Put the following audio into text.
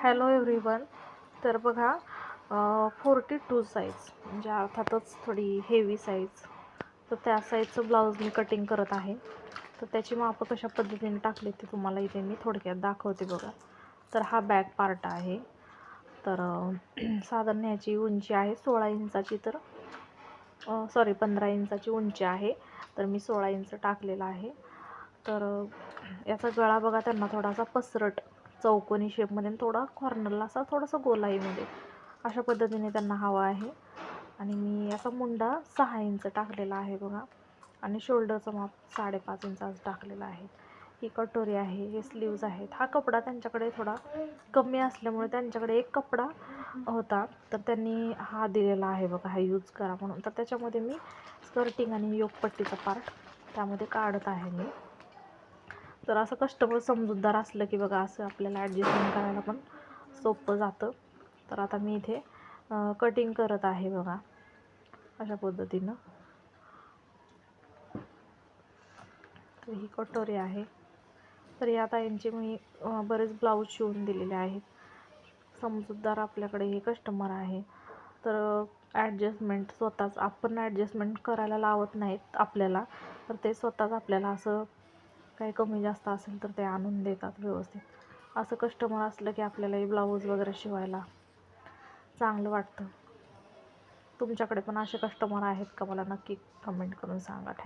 Hello everyone. तर बघा 42 size म्हणजे अर्थातच थोडी हेवी साईज, तर त्या साईजचं ब्लाऊज मी कटिंग करत आहे. तर त्याची मापं कशा पद्धतीने टाकली ते तुम्हाला इथे मी थोडक्यात दाखवते बघा. तर हा बॅक पार्ट आहे. तर साधारण ह्याची उंची आहे 16 इंचाची, तर 15 इंचाची उंची आहे. तर मी 16 इंच टाकलेला आहे. तर याचा गळा बघा त्यांना थोडासा पसरट चौकोनी शेपमध्ये, थोडा कॉर्नरला असा थोडासा गोलाईमध्ये अशा पद्धतीने त्यांना हवा आहे. आणि मी याचा मुंडा 6 इंच टाकलेला आहे बघा. आणि शोल्डरचं माप 5.5 इंच टाकलेलं आहे. ही कटोरी आहे, हे स्लीव्ज आहेत. हा कपडा त्यांच्याकडे थोडा कमी असल्यामुळे त्यांच्याकडे एक कपडा होता, तर त्यांनी हा दिलेला आहे बघा, हा यूज करा म्हणून. तर त्याच्यामध्ये मी स्कर्टिंग आणि योगपट्टीचा पार्ट त्यामध्ये काढत आहे मी. तर असं कस्टमर समजूतदार असलं की बघा, असं आपल्याला ॲडजस्टमेंट करायला पण सोपं जातं. तर आता मी इथे कटिंग करत आहे बघा अशा पद्धतीनं. तर ही कटोरी आहे. तर या ताईंचे मी बरेच ब्लाऊज शिवून दिलेले आहेत. समजूतदार आपल्याकडे हे कस्टमर आहे. तर ॲडजस्टमेंट स्वतःच, आपण ॲडजस्टमेंट करायला लावत नाहीत आपल्याला, तर ते स्वतःच आपल्याला असं काही कमी जास्त असेल तर ते आणून देतात व्यवस्थित. असं कस्टमर असलं की आपल्यालाही ब्लाऊज वगैरे शिवायला चांगलं वाटतं. तुमच्याकडे पण असे कस्टमर आहेत का? मला नक्की कमेंट करून सांगा. थँक्यू.